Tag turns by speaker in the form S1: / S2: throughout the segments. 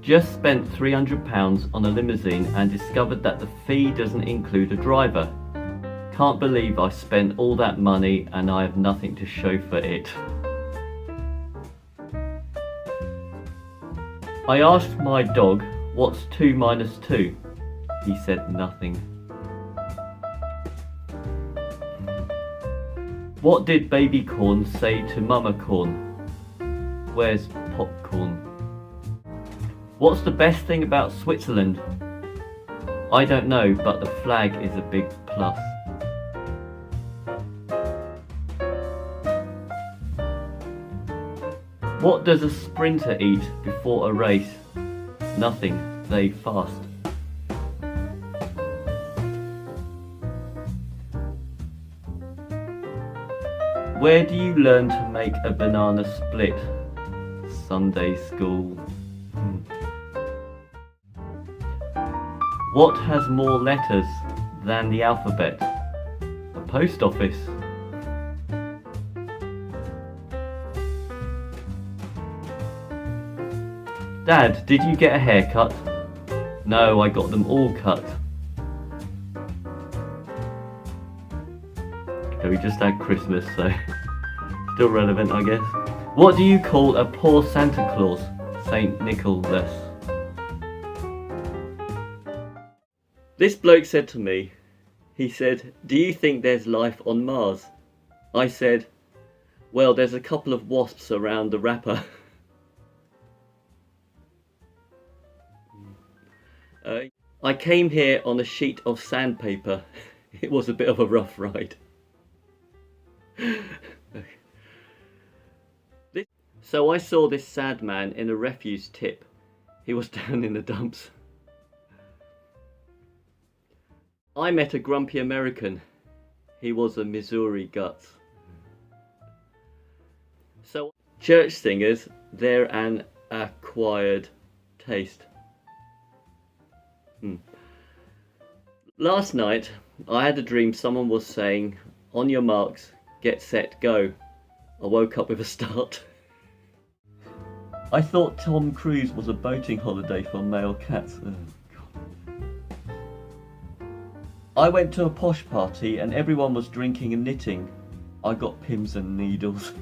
S1: Just spent £300 on a limousine and discovered that the fee doesn't include a driver. Can't believe I spent all that money and I have nothing to show for it. I asked my dog, what's 2 minus 2? He said nothing. What did baby corn say to mama corn? Where's popcorn? What's the best thing about Switzerland? I don't know, but the flag is a big plus. What does a sprinter eat before a race? Nothing, they fast. Where do you learn to make a banana split? Sunday school. What has more letters than the alphabet? A post office. Dad, did you get a haircut? No, I got them all cut. Okay, we just had Christmas, so still relevant, I guess. What do you call a poor Santa Claus? Saint Nicholas. This bloke said to me, he said, do you think there's life on Mars? I said, well, there's a couple of wasps around the wrapper. I came here on a sheet of sandpaper. It was a bit of a rough ride. So I saw this sad man in a refuse tip. He was down in the dumps. I met a grumpy American. He was a Missouri Guts. So church singers, they're an acquired taste. Last night I had a dream someone was saying, on your marks, get set, go. I woke up with a start. I thought Tom Cruise was a boating holiday for male cats. Oh, God. I went to a posh party and everyone was drinking and knitting. I got pins and needles.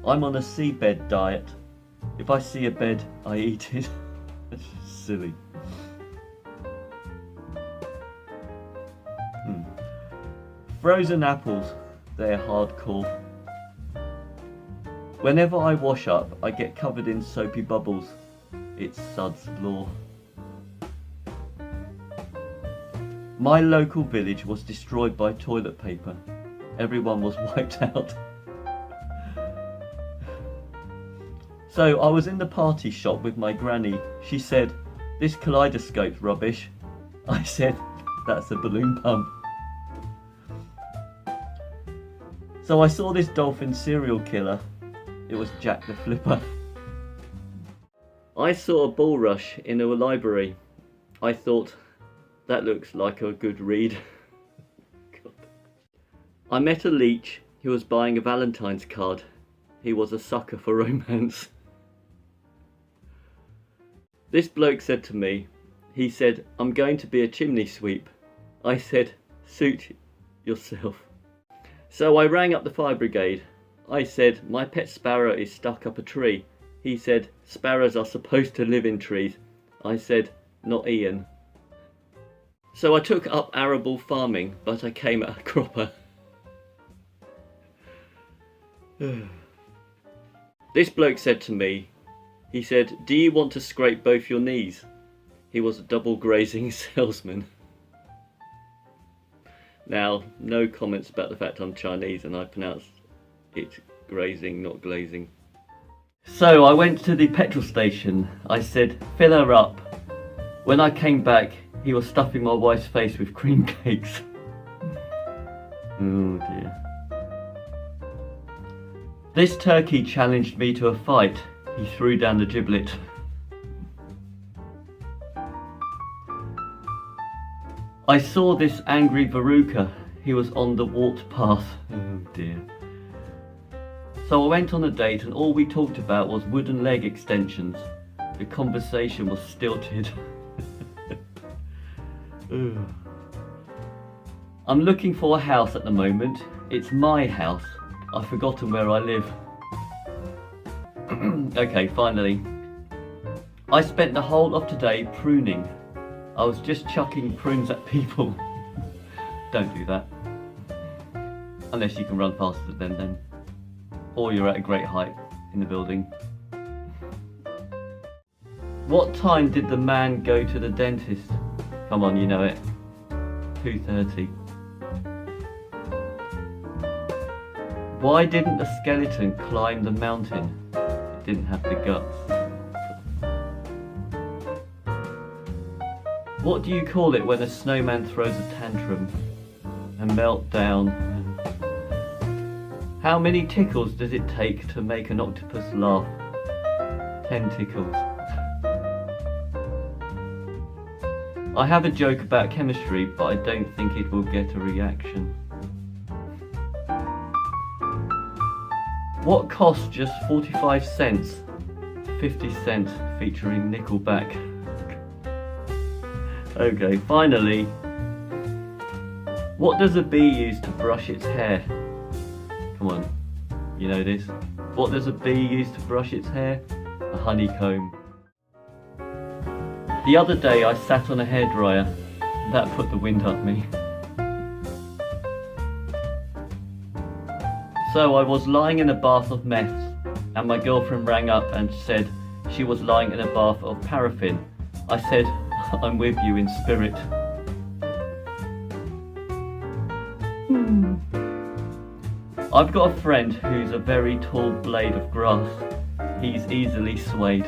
S1: I'm on a seabed diet. If I see a bed, I eat it. That's silly. Frozen apples, they're hardcore. Whenever I wash up, I get covered in soapy bubbles. It's Sud's law. My local village was destroyed by toilet paper. Everyone was wiped out. So I was in the party shop with my granny. She said, this kaleidoscope's rubbish. I said, that's a balloon pump. So I saw this dolphin serial killer. It was Jack the Flipper. I saw a bulrush in a library. I thought, that looks like a good read. God. I met a leech who was buying a Valentine's card. He was a sucker for romance. This bloke said to me, he said, I'm going to be a chimney sweep. I said, suit yourself. So I rang up the fire brigade. I said, my pet sparrow is stuck up a tree. He said, sparrows are supposed to live in trees. I said, not Ian. So I took up arable farming, but I came at a cropper. This bloke said to me, he said, do you want to scrape both your knees? He was a double grazing salesman. Now, no comments about the fact I'm Chinese and I pronounce it grazing, not glazing. So I went to the petrol station. I said, fill her up. When I came back, he was stuffing my wife's face with cream cakes. Oh dear. This turkey challenged me to a fight. He threw down the giblet. I saw this angry verruca. He was on the warped path. Oh dear. So I went on a date and all we talked about was wooden leg extensions. The conversation was stilted. I'm looking for a house at the moment. It's my house. I've forgotten where I live. Okay, finally. I spent the whole of today pruning. I was just chucking prunes at people. Don't do that. Unless you can run faster than them. Or you're at a great height in the building. What time did the man go to the dentist? Come on, you know it. 2:30. Why didn't the skeleton climb the mountain? It didn't have the guts. What do you call it when a snowman throws a tantrum? A meltdown. How many tickles does it take to make an octopus laugh? 10 tickles. I have a joke about chemistry, but I don't think it will get a reaction. What costs just 45 cents? 50 cents featuring Nickelback. Okay, finally. What does a bee use to brush its hair? Come on, you know this. What does a bee use to brush its hair? A honeycomb. The other day I sat on a hairdryer. That put the wind up me. So I was lying in a bath of meths, and my girlfriend rang up and said she was lying in a bath of paraffin. I said, I'm with you in spirit. I've got a friend who's a very tall blade of grass. He's easily swayed.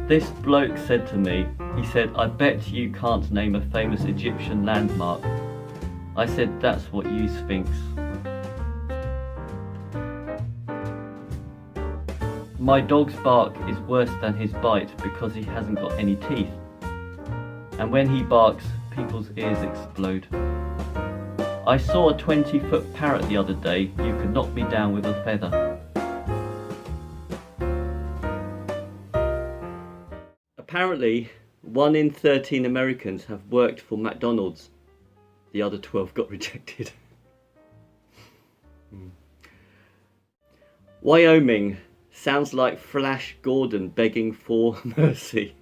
S1: This bloke said to me, he said, I bet you can't name a famous Egyptian landmark. I said, that's what you Sphinx. My dog's bark is worse than his bite because he hasn't got any teeth. And when he barks, people's ears explode. I saw a 20-foot parrot the other day. You could knock me down with a feather. Apparently, 1 in 13 Americans have worked for McDonald's. The other 12 got rejected. Wyoming sounds like Flash Gordon begging for mercy.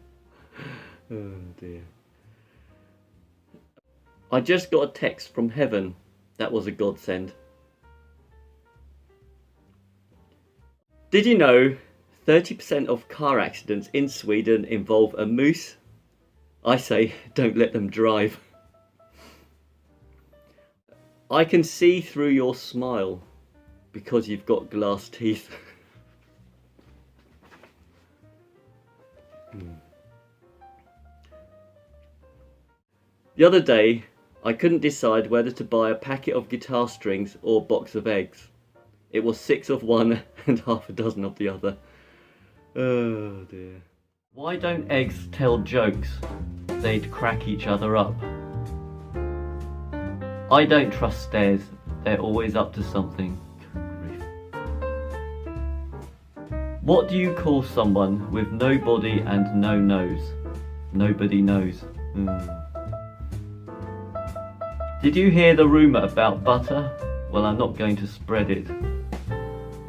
S1: Oh dear. I just got a text from heaven. That was a godsend. Did you know 30% of car accidents in Sweden involve a moose? I say, don't let them drive. I can see through your smile because you've got glass teeth. The other day, I couldn't decide whether to buy a packet of guitar strings or a box of eggs. It was 6 of one and half a dozen of the other. Oh dear. Why don't eggs tell jokes? They'd crack each other up. I don't trust stairs. They're always up to something. What do you call someone with no body and no nose? Nobody knows. Did you hear the rumour about butter? Well, I'm not going to spread it.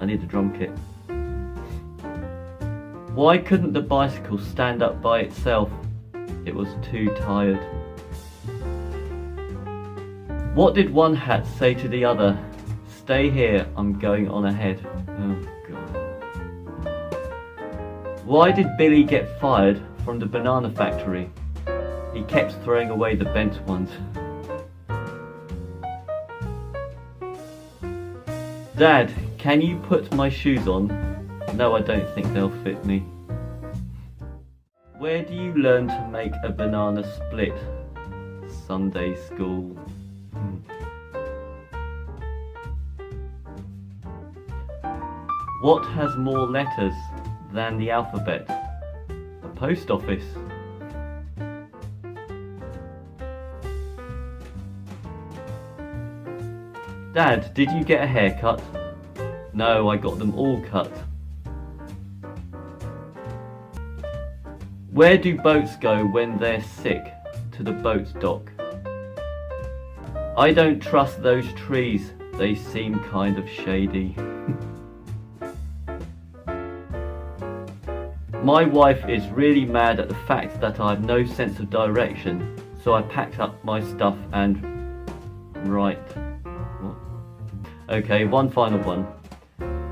S1: I need a drum kit. Why couldn't the bicycle stand up by itself? It was too tired. What did one hat say to the other? Stay here, I'm going on ahead. Oh God. Why did Billy get fired from the banana factory? He kept throwing away the bent ones. Dad, can you put my shoes on? No, I don't think they'll fit me. Where do you learn to make a banana split? Sunday school. What has more letters than the alphabet? A post office. Dad, did you get a haircut? No, I got them all cut. Where do boats go when they're sick? To the boat dock. I don't trust those trees, they seem kind of shady. My wife is really mad at the fact that I have no sense of direction, so I packed up my stuff and... Right. What? Okay, one final one.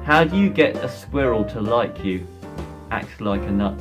S1: How do you get a squirrel to like you? Acts like a nut.